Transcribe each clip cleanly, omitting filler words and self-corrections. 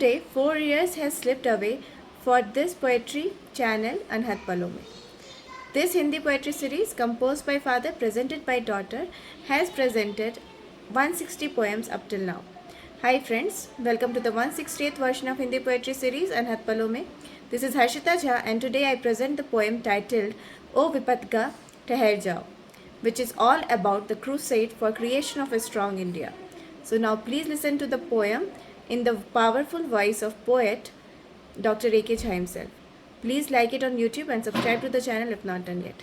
Today, 4 years has slipped away for this poetry channel Anhat Palon mein. This Hindi poetry series, composed by father, presented by daughter, has presented 160 poems up till now. Hi friends, welcome to the 168th version of Hindi poetry series Anhat Palon mein. This is Harshita Jha and today I present the poem titled O Vipatga Thahar Jao, which is all about the crusade for creation of a strong India. So now please listen to the poem in the powerful voice of poet Dr. A.K. Jha himself. Please like it on YouTube and subscribe to the channel if not done yet.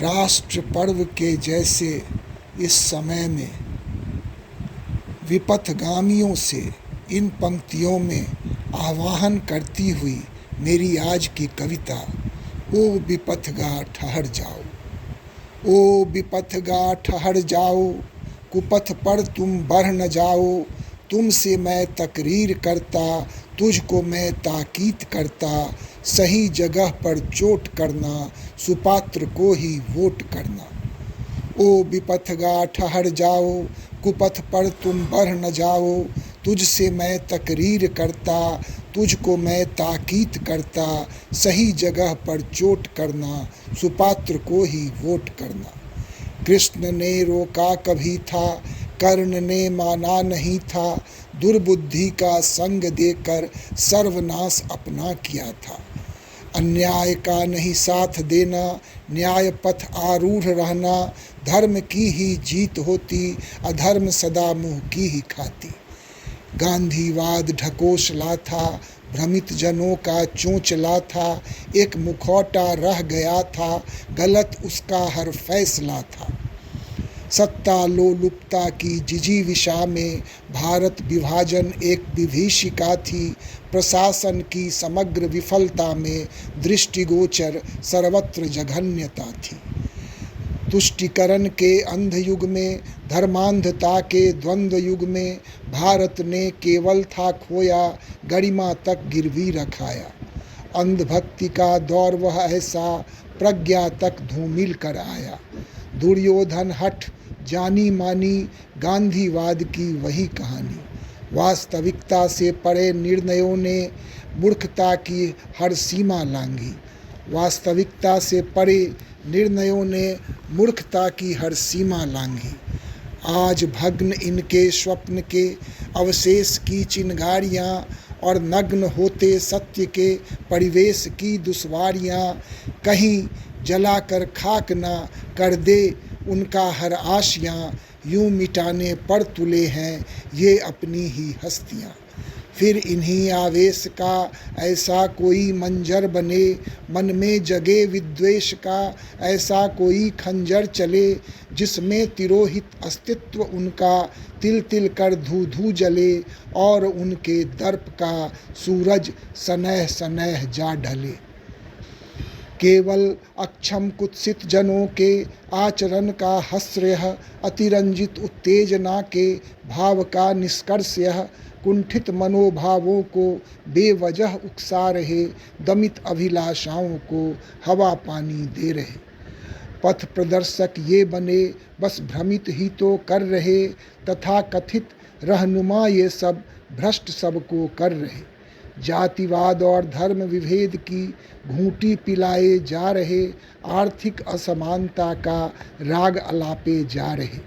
राष्ट्र पर्व के जैसे इस समय में विपथगामियों से इन पंक्तियों में आवाहन करती हुई मेरी आज की कविता ओ विपथगा ठहर जाओ, ओ विपथगा ठहर जाओ, कुपथ पर तुम बढ़ न जाओ, तुमसे मैं तकरीर करता, तुझको मैं ताकीद करता, सही जगह पर चोट करना, सुपात्र को ही वोट करना। ओ विपथगा ठहर जाओ, कुपथ पर तुम बढ़ न जाओ, तुझसे मैं तकरीर करता, तुझको मैं ताकीद करता, सही जगह पर चोट करना, सुपात्र को ही वोट करना। कृष्ण ने रोका कभी था, कर्ण ने माना नहीं था, दुर्बुद्धि का संग देकर सर्वनाश अपना किया था। अन्याय का नहीं साथ देना, न्याय पथ आरूढ़ रहना, धर्म की ही जीत होती, अधर्म सदा मुँह की ही खाती। गांधीवाद ढकोसला था, भ्रमित जनों का चोंचला था, एक मुखौटा रह गया था, गलत उसका हर फैसला था। सत्ता लोलुपता की जिजीविषा में भारत विभाजन एक विभीषिका थी, प्रशासन की समग्र विफलता में दृष्टिगोचर सर्वत्र जघन्यता थी। तुष्टिकरण के अंध युग में, धर्मांधता के द्वंद्व युग में, भारत ने केवल था खोया, गरिमा तक गिरवी रखाया। अंधभक्ति का दौर वह ऐसा, प्रज्ञा तक धूमिल कर आया। दुर्योधन हठ जानी मानी, गांधीवाद की वही कहानी। वास्तविकता से परे निर्णयों ने मूर्खता की हर सीमा लांघी। वास्तविकता से परे निर्णयों ने मूर्खता की हर सीमा लांघी। आज भग्न इनके स्वप्न के अवशेष की चिंगारियाँ और नग्न होते सत्य के परिवेश की दुश्वारियाँ, कहीं जलाकर खाक ना कर दे उनका हर आशियाँ, यूं मिटाने पर तुले हैं ये अपनी ही हस्तियाँ। फिर इन्हीं आवेश का ऐसा कोई मंजर बने, मन में जगे विद्वेष का ऐसा कोई खंजर चले, जिसमें तिरोहित अस्तित्व उनका तिल तिल कर धू धू जले, और उनके दर्प का सूरज सनह सनह जा ढले। केवल अक्षम कुत्सित जनों के आचरण का हस्र यह, अतिरंजित उत्तेजना के भाव का निष्कर्ष यह, कुंठित मनोभावों को बेवजह उकसा रहे, दमित अभिलाषाओं को हवा पानी दे रहे। पथ प्रदर्शक ये बने, बस भ्रमित ही तो कर रहे, तथा कथित रहनुमा ये सब भ्रष्ट सबको कर रहे। जातिवाद और धर्म विभेद की घूंटी पिलाए जा रहे, आर्थिक असमानता का राग अलापे जा रहे।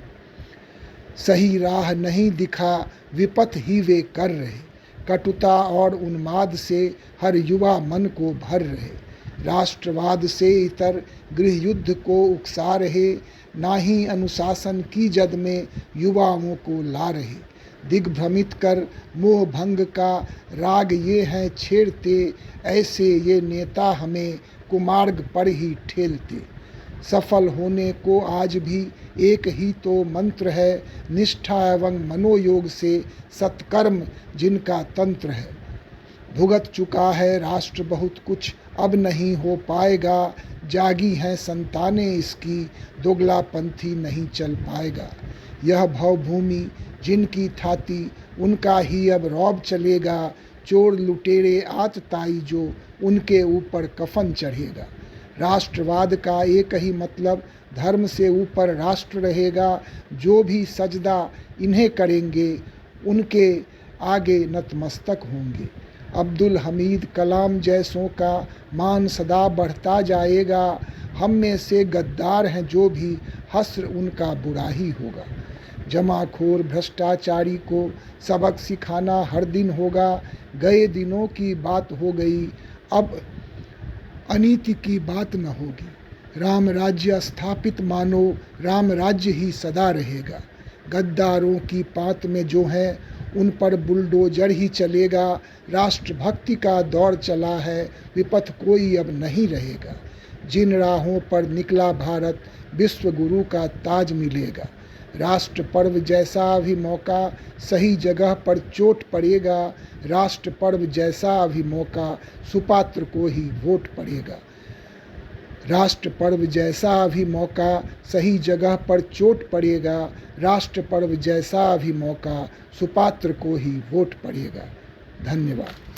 सही राह नहीं दिखा, विपथ ही वे कर रहे, कटुता और उन्माद से हर युवा मन को भर रहे। राष्ट्रवाद से इतर गृह युद्ध को उकसा रहे, ना ही अनुशासन की जद में युवाओं को ला रहे। दिग्भ्रमित कर मोह भंग का राग ये हैं छेड़ते, ऐसे ये नेता हमें कुमार्ग पर ही ठेलते। सफल होने को आज भी एक ही तो मंत्र है, निष्ठा एवं मनोयोग से सत्कर्म जिनका तंत्र है। भुगत चुका है राष्ट्र बहुत कुछ, अब नहीं हो पाएगा, जागी हैं संतानें इसकी, दोगलापंथी नहीं चल पाएगा। यह भवभूमि जिनकी थाती, उनका ही अब रौब चलेगा, चोर लुटेरे आतताई जो उनके ऊपर कफन चढ़ेगा। राष्ट्रवाद का एक ही मतलब, धर्म से ऊपर राष्ट्र रहेगा, जो भी सजदा इन्हें करेंगे उनके आगे नतमस्तक होंगे। अब्दुल हमीद कलाम जैसों का मान सदा बढ़ता जाएगा। हम में से गद्दार हैं जो भी, हस्र उनका बुरा ही होगा। जमाखोर भ्रष्टाचारी को सबक सिखाना हर दिन होगा। गए दिनों की बात हो गई, अब अनीति की बात न होगी। राम राज्य स्थापित मानो, राम राज्य ही सदा रहेगा। गद्दारों की पात में जो है उन पर बुलडोजर ही चलेगा। राष्ट्रभक्ति का दौर चला है, विपथ कोई अब नहीं रहेगा। जिन राहों पर निकला भारत, विश्व गुरु का ताज मिलेगा। राष्ट्र पर्व जैसा भी मौका, सही जगह पर चोट पड़ेगा। राष्ट्र पर्व जैसा भी मौका, सुपात्र को ही वोट पड़ेगा। राष्ट्र पर्व जैसा भी मौका, सही जगह पर चोट पड़ेगा। राष्ट्र पर्व जैसा भी मौका, सुपात्र को ही वोट पड़ेगा। धन्यवाद।